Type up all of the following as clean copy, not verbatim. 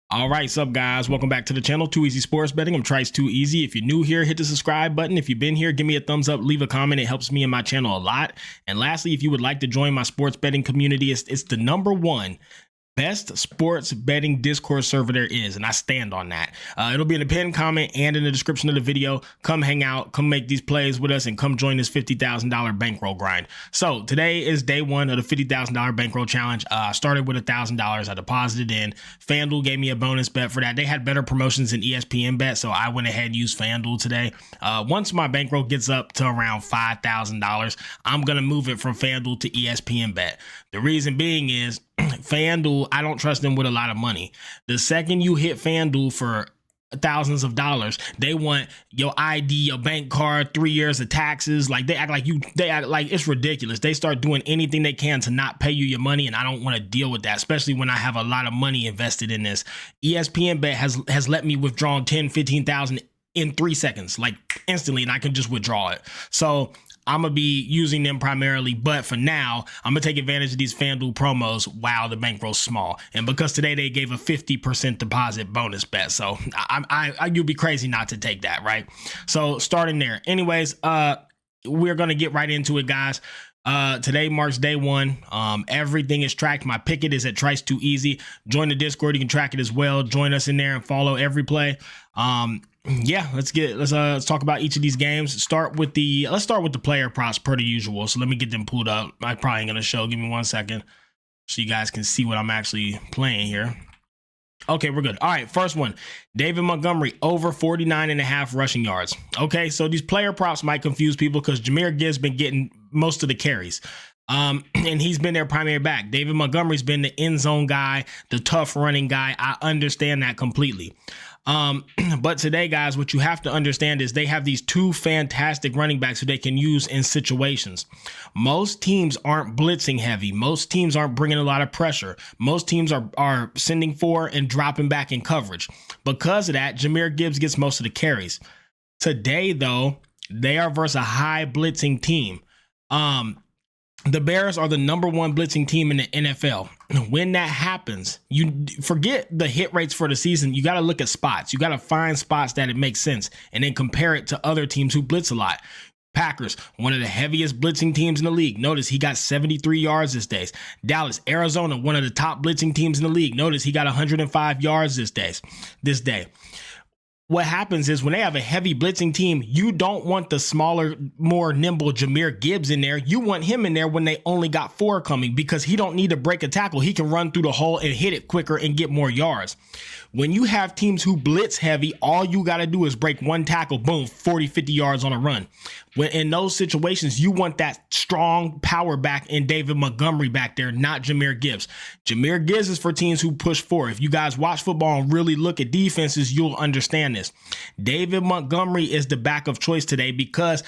All right, sup guys, welcome back to the channel, Too Easy Sports Betting. I'm Trice Too Easy. If you're new here, hit the subscribe button. If you've been here, give me a thumbs up, leave a comment. It helps me and my channel a lot. And lastly, if you would like to join my sports betting community, it's the #1 best sports betting Discord server there is, and I stand on that. It'll be in the pinned comment and in the description of the video. Come hang out, come make these plays with us, and come join this $50,000 bankroll grind. So today is day one of the $50,000 bankroll challenge. I started with $1,000. I deposited in. FanDuel gave me a bonus bet for that. They had better promotions than ESPN bet, so I went ahead and used FanDuel today. Once my bankroll gets up to around $5,000, I'm gonna move it from FanDuel to ESPN bet. The reason being is FanDuel, I don't trust them with a lot of money. The second you hit FanDuel for thousands of dollars, they want your ID, your bank card, 3 years of taxes. Like they act like it's ridiculous. They start doing anything they can to not pay you your money, and I don't want to deal with that, especially when I have a lot of money invested in this. ESPN bet has let me withdraw 10, 15,000 in 3 seconds, like instantly, and I can just withdraw it. So I'm going to be using them primarily, but for now, I'm going to take advantage of these FanDuel promos while the bankroll's small. And because today they gave a 50% deposit bonus bet, so you'd be crazy not to take that, right? So starting there. Anyways, we're going to get right into it, guys. Today marks day one. Everything is tracked. My picket is at Trice Too Easy. Join the Discord. You can track it as well. Join us in there and follow every play. Yeah, let's talk about each of these games. Let's start with the player props per the usual. So let me get them pulled up. I'm probably ain't gonna show. Give me 1 second so you guys can see what I'm actually playing here. Okay, we're good. All right, first one, David Montgomery over 49.5 rushing yards. Okay, so these player props might confuse people because Jahmyr Gibbs been getting most of the carries. And he's been their primary back. David Montgomery's been the end zone guy, the tough running guy. I understand that completely. But today, guys, what you have to understand is they have these two fantastic running backs who they can use in situations. Most teams aren't blitzing heavy. Most teams aren't bringing a lot of pressure. Most teams are sending for and dropping back in coverage. Because of that, Jahmyr Gibbs gets most of the carries. Today, though, they are versus a high blitzing team. The Bears are the #1 blitzing team in the NFL. When that happens, you forget the hit rates for the season. You got to look at spots. You got to find spots that it makes sense and then compare it to other teams who blitz a lot. Packers, one of the heaviest blitzing teams in the league. Notice he got 73 yards this day. Dallas, Arizona, one of the top blitzing teams in the league. Notice he got 105 yards this day. What happens is when they have a heavy blitzing team, you don't want the smaller, more nimble Jahmyr Gibbs in there. You want him in there when they only got 4 coming because he don't need to break a tackle. He can run through the hole and hit it quicker and get more yards. When you have teams who blitz heavy, all you got to do is break 1 tackle, boom, 40, 50 yards on a run. When in those situations, you want that strong power back in David Montgomery back there, not Jahmyr Gibbs. Jahmyr Gibbs is for teams who push forward. If you guys watch football and really look at defenses, you'll understand this. David Montgomery is the back of choice today because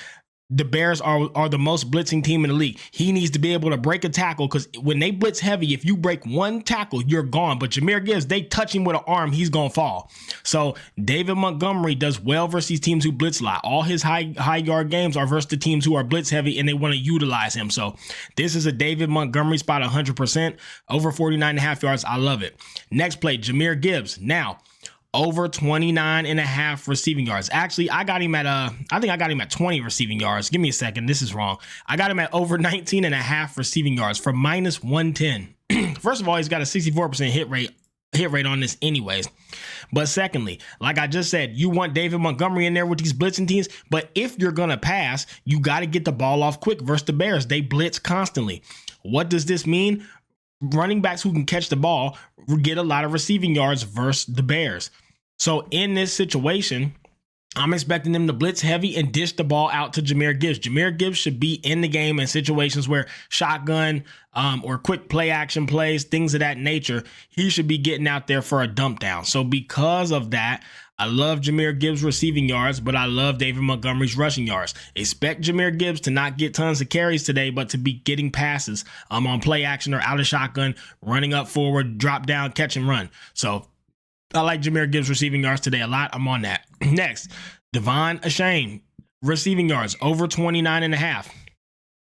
the Bears are the most blitzing team in the league. He needs to be able to break a tackle because when they blitz heavy, if you break 1 tackle, you're gone. But Jahmyr Gibbs, they touch him with an arm, he's going to fall. So David Montgomery does well versus these teams who blitz a lot. All his high yard games are versus the teams who are blitz heavy and they want to utilize him. So this is a David Montgomery spot 100%. Over 49.5 yards. I love it. Next play, Jahmyr Gibbs. Now, over 29.5 receiving yards. Actually, I got him at I think I got him at 20 receiving yards. Give me a second. This is wrong. I got him at over 19.5 receiving yards for -110. First of all, he's got a 64% hit rate on this anyways. But secondly, like I just said, you want David Montgomery in there with these blitzing teams, but if you're going to pass, you got to get the ball off quick versus the Bears. They blitz constantly. What does this mean? Running backs who can catch the ball get a lot of receiving yards versus the Bears. So in this situation, I'm expecting them to blitz heavy and dish the ball out to Jahmyr Gibbs. Jahmyr Gibbs should be in the game in situations where shotgun or quick play action plays, things of that nature. He should be getting out there for a dump down. So because of that, I love Jahmyr Gibbs' receiving yards, but I love David Montgomery's rushing yards. Expect Jahmyr Gibbs to not get tons of carries today, but to be getting passes on play action or out of shotgun, running up forward, drop down, catch and run. So I like Jahmyr Gibbs' receiving yards today a lot. I'm on that. Next, Devon Achane, receiving yards, over 29.5.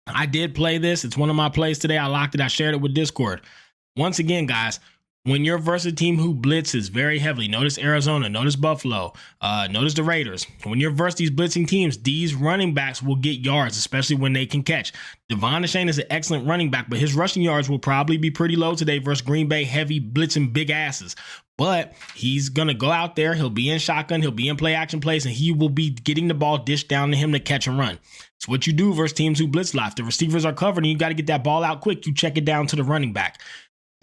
I did play this. It's one of my plays today. I locked it. I shared it with Discord. Once again, guys, When you're versus a team who blitzes very heavily, notice Arizona, notice Buffalo, notice the Raiders. When you're versus these blitzing teams, these running backs will get yards, especially when they can catch. Devon Achane is an excellent running back, but his rushing yards will probably be pretty low today versus Green Bay, heavy blitzing big asses. But he's going to go out there. He'll be in shotgun. He'll be in play action plays, and he will be getting the ball dished down to him to catch and run. It's what you do versus teams who blitz live. The receivers are covered, and you got to get that ball out quick. You check it down to the running back.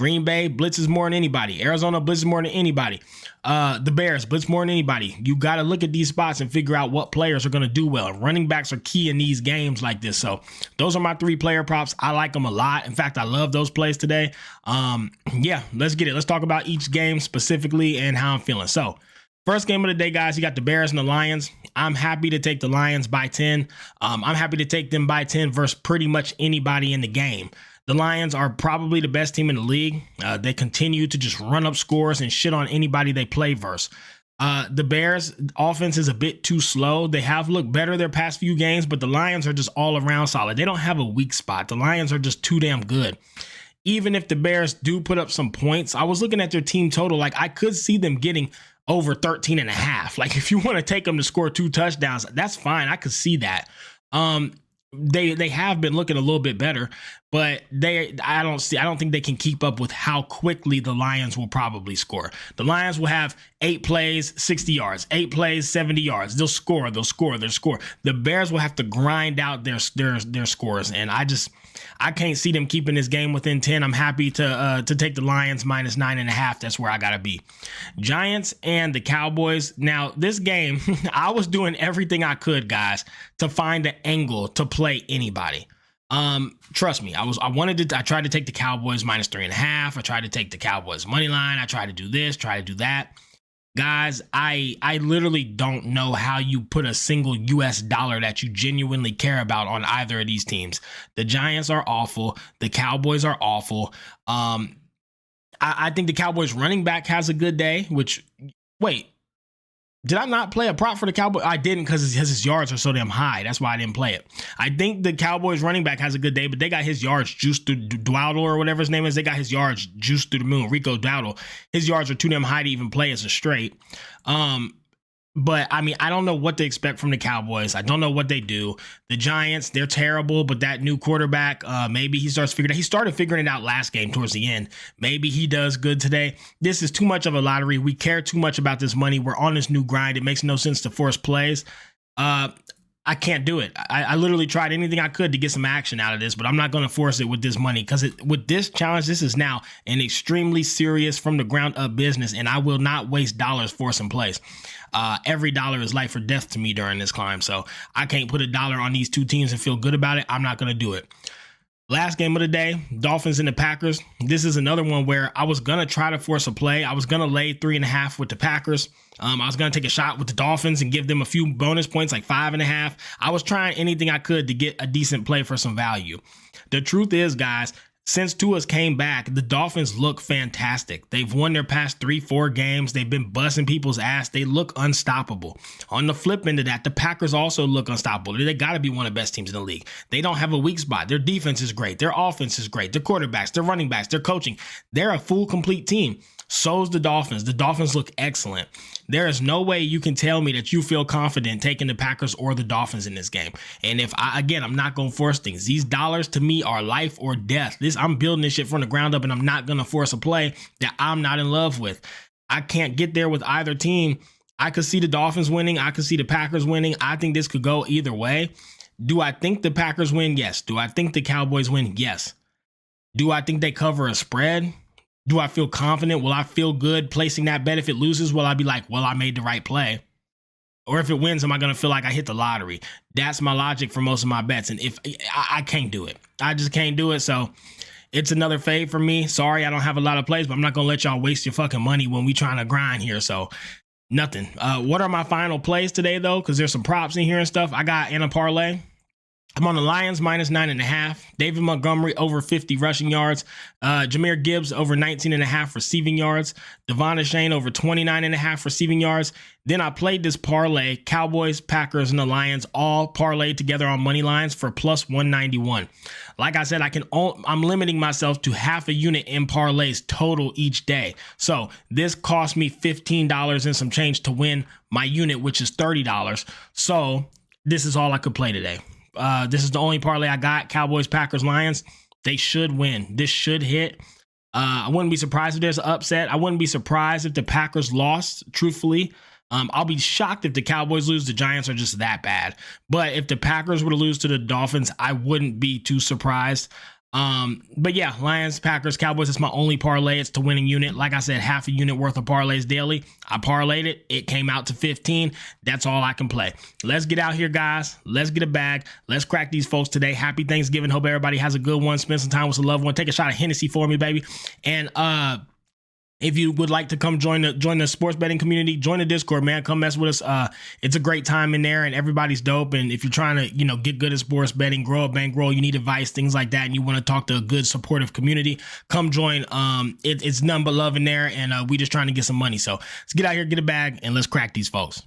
Green Bay blitzes more than anybody. Arizona blitzes more than anybody. The Bears blitz more than anybody. You got to look at these spots and figure out what players are going to do well. Running backs are key in these games like this. So those are my 3 player props. I like them a lot. In fact, I love those plays today. Yeah, let's get it. Let's talk about each game specifically and how I'm feeling. So first game of the day, guys, you got the Bears and the Lions. I'm happy to take the Lions by 10. I'm happy to take them by 10 versus pretty much anybody in the game. The Lions are probably the best team in the league. They continue to just run up scores and shit on anybody they play versus. The Bears offense is a bit too slow. They have looked better their past few games, but the Lions are just all around solid. They don't have a weak spot. The Lions are just too damn good. Even if the Bears do put up some points, I was looking at their team total. Like, I could see them getting over 13.5. Like, if you want to take them to score 2 touchdowns, that's fine. I could see that. They have been looking a little bit better, but I don't think they can keep up with how quickly the Lions will probably score. The Lions will have 8 plays, 60 yards, 8 plays, 70 yards. They'll score. The Bears will have to grind out their scores, and I can't see them keeping this game within 10. I'm happy to take the Lions minus 9.5. That's where I gotta be. Giants and the Cowboys. Now, this game, I was doing everything I could, guys, to find an angle to play anybody. Trust me, I tried to take the Cowboys minus 3.5. I tried to take the Cowboys money line. I tried to do this, try to do that. Guys, I literally don't know how you put a single US dollar that you genuinely care about on either of these teams. The Giants are awful. The Cowboys are awful. I think the Cowboys running back has a good day, wait, did I not play a prop for the Cowboys? I didn't because his yards are so damn high. That's why I didn't play it. I think the Cowboys running back has a good day, but they got his yards juiced through Dowdle or whatever his name is. They got his yards juiced through the moon. Rico Dowdle. His yards are too damn high to even play as a straight. But I mean, I don't know what to expect from the Cowboys. I don't know what they do. The Giants, they're terrible, but that new quarterback, maybe he starts figuring it out. He started figuring it out last game towards the end. Maybe he does good today. This is too much of a lottery. We care too much about this money. We're on this new grind. It makes no sense to force plays. I can't do it. I literally tried anything I could to get some action out of this, but I'm not going to force it with this money because with this challenge, this is now an extremely serious from the ground up business, and I will not waste dollars forcing plays. Every dollar is life or death to me during this climb, so I can't put $1 on these 2 teams and feel good about it. I'm not going to do it. Last game of the day, Dolphins and the Packers. This is another one where I was going to try to force a play. I was going to lay 3.5 with the Packers. I was going to take a shot with the Dolphins and give them a few bonus points, like 5.5. I was trying anything I could to get a decent play for some value. The truth is, guys, since Tua's came back, the Dolphins look fantastic. They've won their past 3-4 games. They've been busting people's ass. They look unstoppable. On the flip end of that, the Packers also look unstoppable. They got to be one of the best teams in the league. They don't have a weak spot. Their defense is great. Their offense is great. Their quarterbacks, their running backs, their coaching. They're a full, complete team. So's the Dolphins. The Dolphins look excellent. There is no way you can tell me that you feel confident taking the Packers or the Dolphins in this game. And I'm not going to force things. These dollars to me are life or death. I'm building this shit from the ground up, and I'm not going to force a play that I'm not in love with. I can't get there with either team. I could see the Dolphins winning. I could see the Packers winning. I think this could go either way. Do I think the Packers win? Yes. Do I think the Cowboys win? Yes. Do I think they cover a spread? Do I feel confident? Will I feel good placing that bet? If it loses, will I be like, well, I made the right play? Or if it wins, am I going to feel like I hit the lottery? That's my logic for most of my bets. And if I can't do it, I just can't do it. So it's another fade for me. Sorry, I don't have a lot of plays, but I'm not going to let y'all waste your fucking money when we trying to grind here. So nothing. What are my final plays today, though? Because there's some props in here and stuff. I got in a parlay. I'm on the Lions minus 9.5. David Montgomery over 50 rushing yards. Jahmyr Gibbs over 19.5 receiving yards. Devon Achane over 29.5 receiving yards. Then I played this parlay, Cowboys, Packers, and the Lions all parlayed together on money lines for plus 191. Like I said, I'm limiting myself to half a unit in parlays total each day. So this cost me $15 and some change to win my unit, which is $30. So this is all I could play today. This is the only parlay I got. Cowboys, Packers, Lions. They should win. This should hit. I wouldn't be surprised if there's an upset. I wouldn't be surprised if the Packers lost, truthfully. I'll be shocked if the Cowboys lose. The Giants are just that bad. But if the Packers were to lose to the Dolphins, I wouldn't be too surprised. But yeah, Lions, Packers, Cowboys, it's my only parlay. It's to winning unit. Like I said, half a unit worth of parlays daily. I parlayed it. It came out to 15. That's all I can play. Let's get out here, guys. Let's get a bag. Let's crack these folks today. Happy Thanksgiving. Hope everybody has a good one. Spend some time with a loved one. Take a shot of Hennessy for me, baby. And, if you would like to come join the sports betting community, join the Discord, man. Come mess with us. It's a great time in there, and everybody's dope. And if you're trying to, get good at sports betting, grow a bankroll, you need advice, things like that, and you want to talk to a good, supportive community, come join. It's none but love in there, and we just trying to get some money. So let's get out here, get a bag, and let's crack these folks.